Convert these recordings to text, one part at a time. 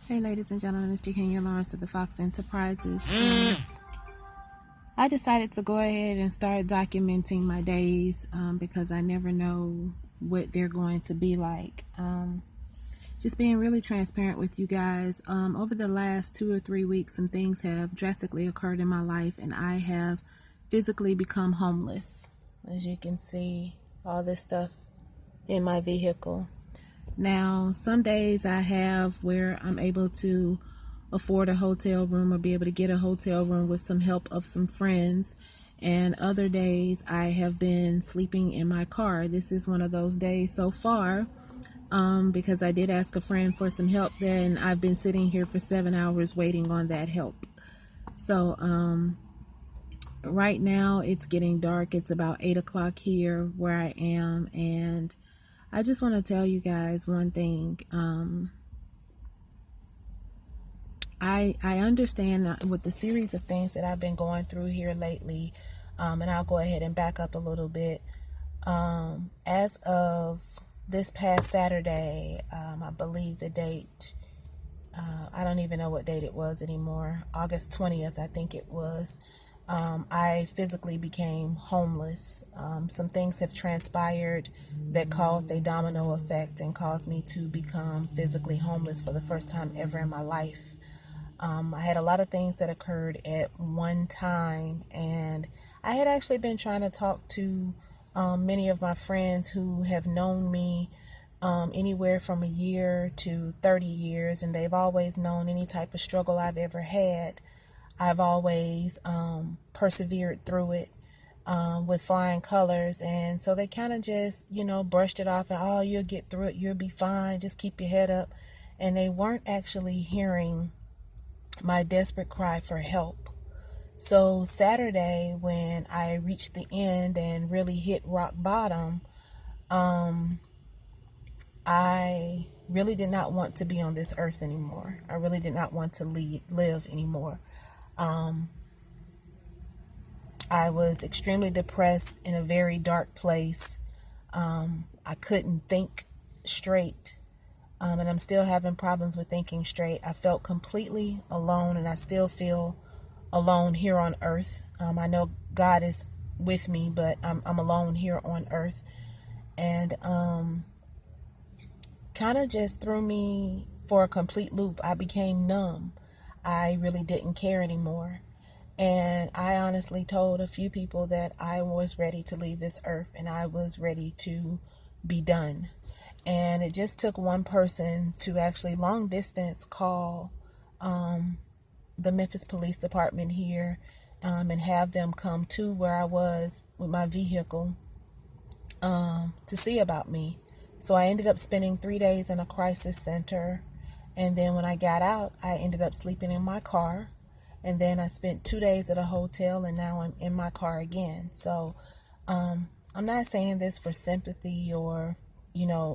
Hey ladies and gentlemen, it's Kenya Lawrence of the Fox Enterprises. I decided to go ahead and start documenting my days because I never know what they're going to be like. Just being really transparent with you guys. Over the last 2 or 3 weeks, some things have drastically occurred in my life, and I have physically become homeless. As you can see, all this stuff in my vehicle. Now, some days I have where I'm able to afford a hotel room or be able to get a hotel room with some help of some friends. And other days I have been sleeping in my car. This is one of those days so far because I did ask a friend for some help. Then I've been sitting here for 7 hours waiting on that help. So right now it's getting dark. It's about 8 o'clock here where I am, and I just want to tell you guys one thing. I understand with the series of things that I've been going through here lately, and I'll go ahead and back up a little bit. As of this past Saturday, I believe the date, I don't even know what date it was anymore, August 20th, I think it was. I physically became homeless. Some things have transpired that caused a domino effect and caused me to become physically homeless for the first time ever in my life. I had a lot of things that occurred at one time, and I had actually been trying to talk to many of my friends who have known me anywhere from a year to 30 years, and they've always known any type of struggle I've ever had. I've always persevered through it with flying colors, and so they kind of just, brushed it off and, oh, you'll get through it, you'll be fine, just keep your head up. And they weren't actually hearing my desperate cry for help. So Saturday, when I reached the end and really hit rock bottom, I really did not want to be on this earth anymore. I really did not want to live anymore. I was extremely depressed, in a very dark place. I couldn't think straight, and I'm still having problems with thinking straight. I felt completely alone, and I still feel alone here on earth. I know God is with me, but I'm alone here on earth, and kind of just threw me for a complete loop. I became numb. I really didn't care anymore. And I honestly told a few people that I was ready to leave this earth and I was ready to be done. And it just took one person to actually long distance call the Memphis Police Department here and have them come to where I was with my vehicle to see about me. So I ended up spending 3 days in a crisis center. And then when I got out, I ended up sleeping in my car. And then I spent 2 days at a hotel, and now I'm in my car again. So I'm not saying this for sympathy or,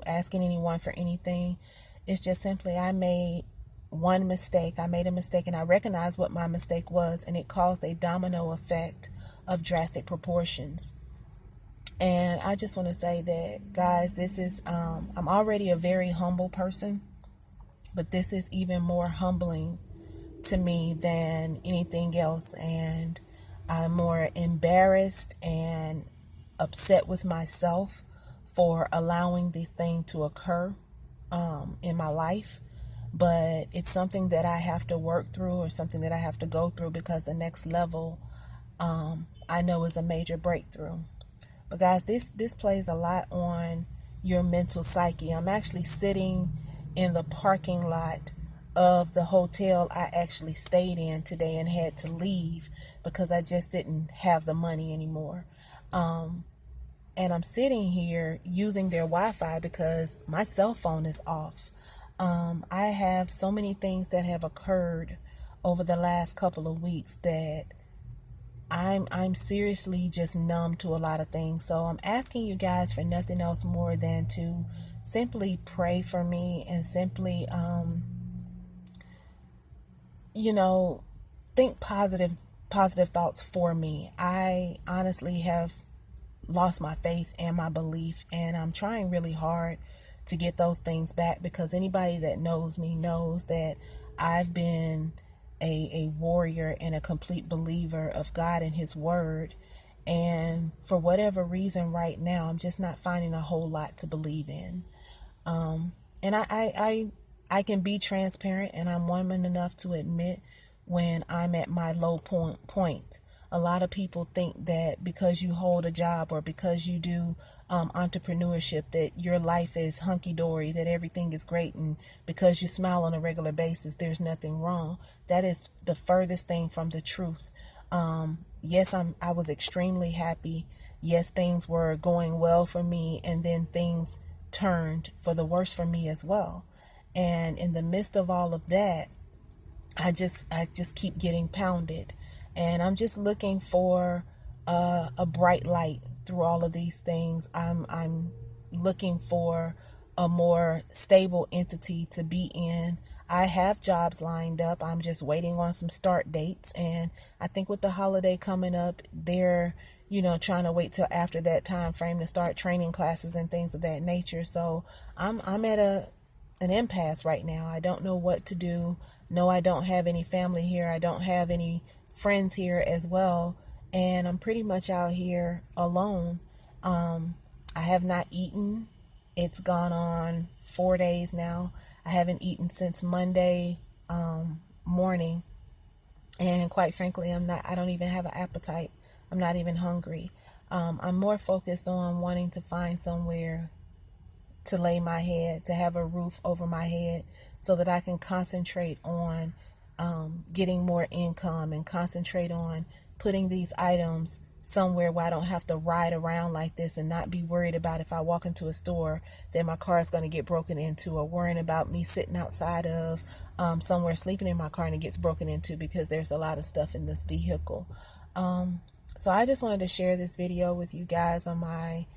asking anyone for anything. It's just simply I made one mistake. I made a mistake, and I recognized what my mistake was, and it caused a domino effect of drastic proportions. And I just want to say that, guys, this is, I'm already a very humble person, but this is even more humbling to me than anything else, and I'm more embarrassed and upset with myself for allowing this thing to occur in my life. But it's something that I have to work through, or something that I have to go through, because the next level I know is a major breakthrough. But guys, this plays a lot on your mental psyche. I'm actually sitting in the parking lot of the hotel I actually stayed in today and had to leave because I just didn't have the money anymore. And I'm sitting here using their Wi-Fi because my cell phone is off. I have so many things that have occurred over the last couple of weeks that I'm seriously just numb to a lot of things. So I'm asking you guys for nothing else more than to simply pray for me and simply think positive thoughts for me. I honestly have lost my faith and my belief, and I'm trying really hard to get those things back, because anybody that knows me knows that I've been a warrior and a complete believer of God and his word. And for whatever reason right now, I'm just not finding a whole lot to believe in. And I can be transparent, and I'm woman enough to admit when I'm at my low point. A lot of people think that because you hold a job or because you do entrepreneurship, that your life is hunky-dory, that everything is great, and because you smile on a regular basis, there's nothing wrong. That is the furthest thing from the truth. Yes, I was extremely happy. Yes, things were going well for me, and then things turned for the worse for me as well. And in the midst of all of that, I just keep getting pounded, and I'm just looking for a bright light through all of these things. I'm looking for a more stable entity to be in. I have jobs lined up. I'm just waiting on some start dates, and I think with the holiday coming up, they're trying to wait till after that time frame to start training classes and things of that nature. So I'm at an impasse right now. I don't know what to do. No, I don't have any family here. I don't have any friends here as well. And I'm pretty much out here alone. I have not eaten. It's gone on 4 days now. I haven't eaten since Monday morning. And quite frankly, I don't even have an appetite. I'm not even hungry. I'm more focused on wanting to find somewhere to lay my head, to have a roof over my head, so that I can concentrate on getting more income and concentrate on putting these items somewhere where I don't have to ride around like this and not be worried about if I walk into a store that my car is going to get broken into, or worrying about me sitting outside of somewhere sleeping in my car and it gets broken into, because there's a lot of stuff in this vehicle. So I just wanted to share this video with you guys on my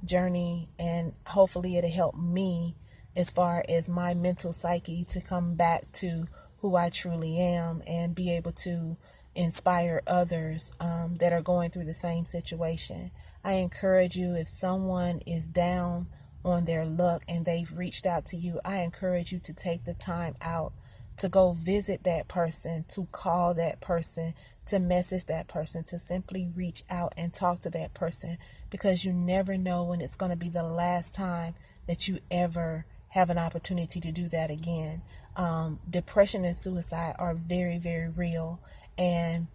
journey, and hopefully it'll help me as far as my mental psyche to come back to who I truly am and be able to inspire others that are going through the same situation. I encourage you, if someone is down on their luck and they've reached out to you, I encourage you to take the time out to go visit that person, to call that person, to message that person, to simply reach out and talk to that person, because you never know when it's going to be the last time that you ever have an opportunity to do that again. Depression and suicide are very, very real, and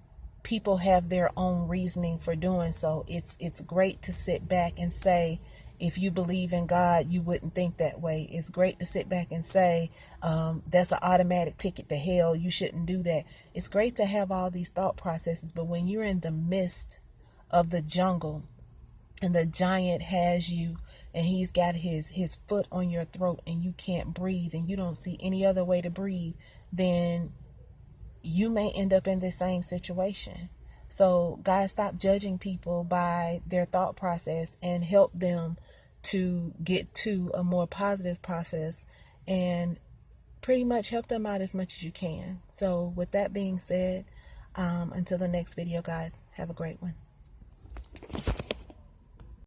people have their own reasoning for doing so. It's great to sit back and say, if you believe in God, you wouldn't think that way. It's great to sit back and say, that's an automatic ticket to hell. You shouldn't do that. It's great to have all these thought processes, but when you're in the midst of the jungle and the giant has you and he's got his foot on your throat and you can't breathe and you don't see any other way to breathe, then you may end up in the same situation. So guys, stop judging people by their thought process and help them to get to a more positive process, and pretty much help them out as much as you can. So with that being said, until the next video, guys, have a great one.